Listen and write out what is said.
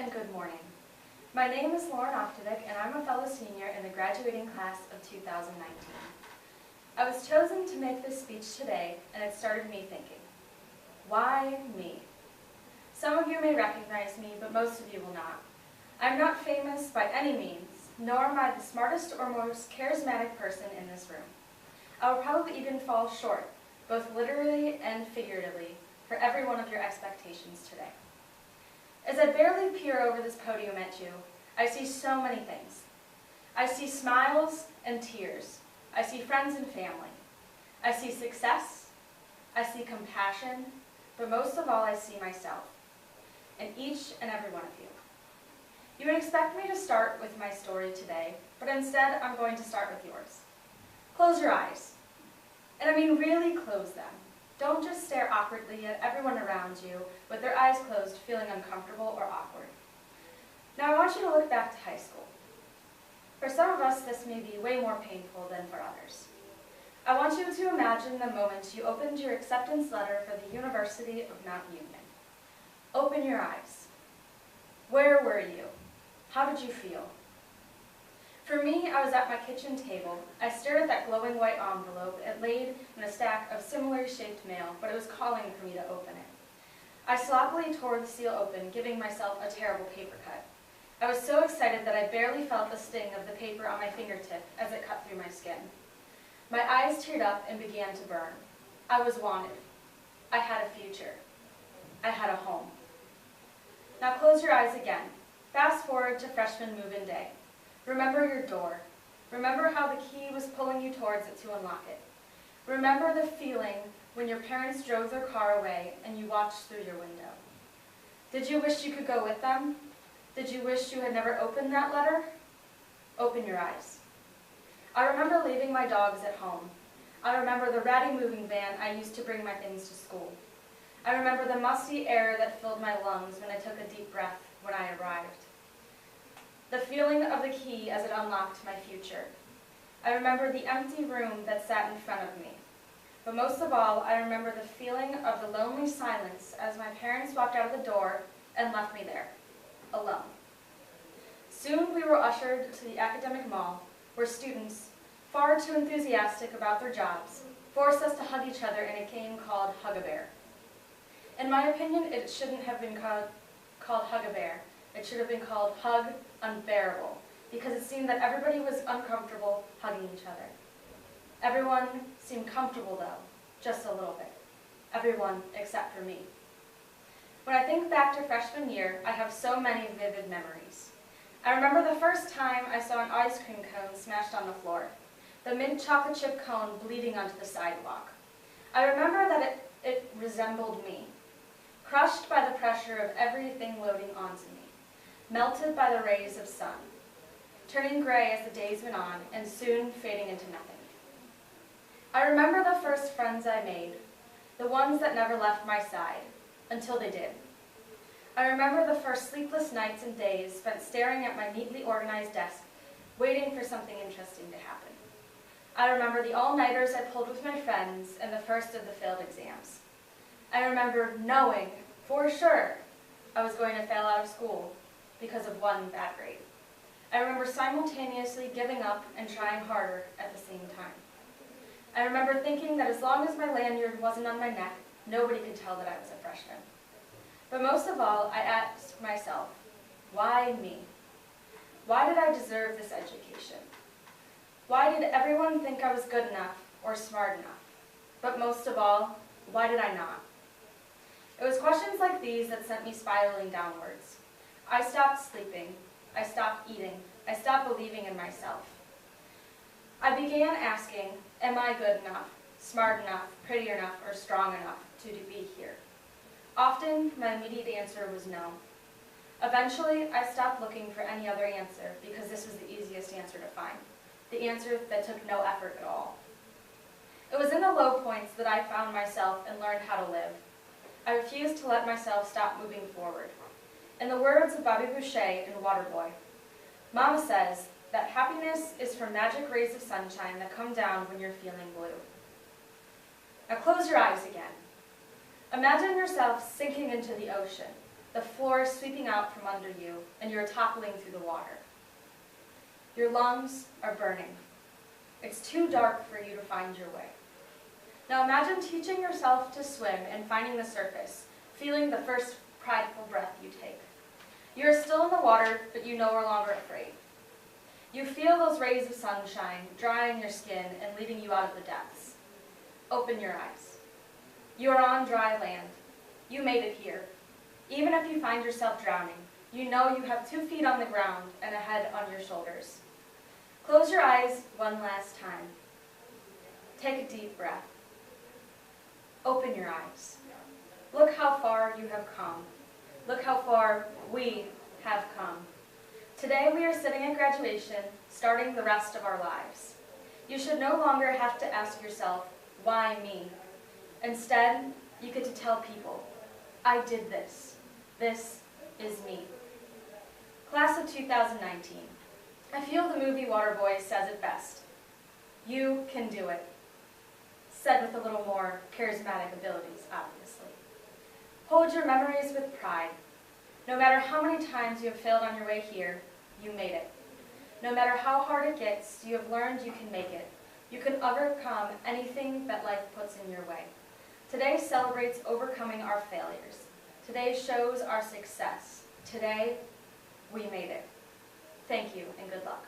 and good morning. My name is Lauren Oftovic, and I'm a fellow senior in the graduating class of 2019. I was chosen to make this speech today, and it started me thinking, why me? Some of you may recognize me, but most of you will not. I'm not famous by any means, nor am I the smartest or most charismatic person in this room. I will probably even fall short, both literally and figuratively, for every one of your expectations today. As I barely peer over this podium at you, I see so many things. I see smiles and tears. I see friends and family. I see success. I see compassion. But most of all, I see myself, and each and every one of you. You would expect me to start with my story today, but instead I'm going to start with yours. Close your eyes. And I mean really close them. Don't just stare awkwardly at everyone around you with their eyes closed, feeling uncomfortable or awkward. Now I want you to look back to high school. For some of us, this may be way more painful than for others. I want you to imagine the moment you opened your acceptance letter for the University of Mount Union. Open your eyes. Where were you? How did you feel? For me, I was at my kitchen table. I stared at that glowing white envelope. It laid in a stack of similarly shaped mail, but it was calling for me to open it. I sloppily tore the seal open, giving myself a terrible paper cut. I was so excited that I barely felt the sting of the paper on my fingertip as it cut through my skin. My eyes teared up and began to burn. I was wanted. I had a future. I had a home. Now close your eyes again. Fast forward to freshman move-in day. Remember your door. Remember how the key was pulling you towards it to unlock it. Remember the feeling when your parents drove their car away and you watched through your window. Did you wish you could go with them? Did you wish you had never opened that letter? Open your eyes. I remember leaving my dogs at home. I remember the ratty moving van I used to bring my things to school. I remember the musty air that filled my lungs when I took a deep breath when I arrived. The feeling of the key as it unlocked my future. I remember the empty room that sat in front of me. But most of all, I remember the feeling of the lonely silence as my parents walked out of the door and left me there, alone. Soon we were ushered to the academic mall, where students, far too enthusiastic about their jobs, forced us to hug each other in a game called Hug-a-Bear. In my opinion, it shouldn't have been called Hug-a-Bear. It should have been called Hug Unbearable, because it seemed that everybody was uncomfortable hugging each other. Everyone seemed comfortable, though, just a little bit. Everyone except for me. When I think back to freshman year, I have so many vivid memories. I remember the first time I saw an ice cream cone smashed on the floor, the mint chocolate chip cone bleeding onto the sidewalk. I remember that it resembled me, crushed by the pressure of everything loading onto me, melted by the rays of sun, turning gray as the days went on and soon fading into nothing. I remember the first friends I made, the ones that never left my side, until they did. I remember the first sleepless nights and days spent staring at my neatly organized desk, waiting for something interesting to happen. I remember the all-nighters I pulled with my friends and the first of the failed exams. I remember knowing, for sure, I was going to fail out of school because of one bad grade. I remember simultaneously giving up and trying harder at the same time. I remember thinking that as long as my lanyard wasn't on my neck, nobody could tell that I was a freshman. But most of all, I asked myself, why me? Why did I deserve this education? Why did everyone think I was good enough or smart enough? But most of all, why did I not? It was questions like these that sent me spiraling downwards. I stopped sleeping. I stopped eating. I stopped believing in myself. I began asking, am I good enough, smart enough, pretty enough, or strong enough to be here? Often, my immediate answer was no. Eventually, I stopped looking for any other answer because this was the easiest answer to find, the answer that took no effort at all. It was in the low points that I found myself and learned how to live. I refused to let myself stop moving forward. In the words of Bobby Boucher in Waterboy, Mama says that happiness is from magic rays of sunshine that come down when you're feeling blue. Now close your eyes again. Imagine yourself sinking into the ocean, the floor is sweeping out from under you, and you're toppling through the water. Your lungs are burning. It's too dark for you to find your way. Now imagine teaching yourself to swim and finding the surface, feeling the first prideful breath you take. You are still in the water, but you no longer afraid. You feel those rays of sunshine drying your skin and leading you out of the depths. Open your eyes. You are on dry land. You made it here. Even if you find yourself drowning, you know you have 2 feet on the ground and a head on your shoulders. Close your eyes one last time. Take a deep breath. Open your eyes. Look how far you have come. Look how far we have come. Today we are sitting at graduation, starting the rest of our lives. You should no longer have to ask yourself, why me? Instead, you get to tell people, I did this. This is me. Class of 2019. I feel the movie Waterboy says it best. You can do it. Said with a little more charismatic abilities, obviously. Hold your memories with pride. No matter how many times you have failed on your way here, you made it. No matter how hard it gets, you have learned you can make it. You can overcome anything that life puts in your way. Today celebrates overcoming our failures. Today shows our success. Today, we made it. Thank you and good luck.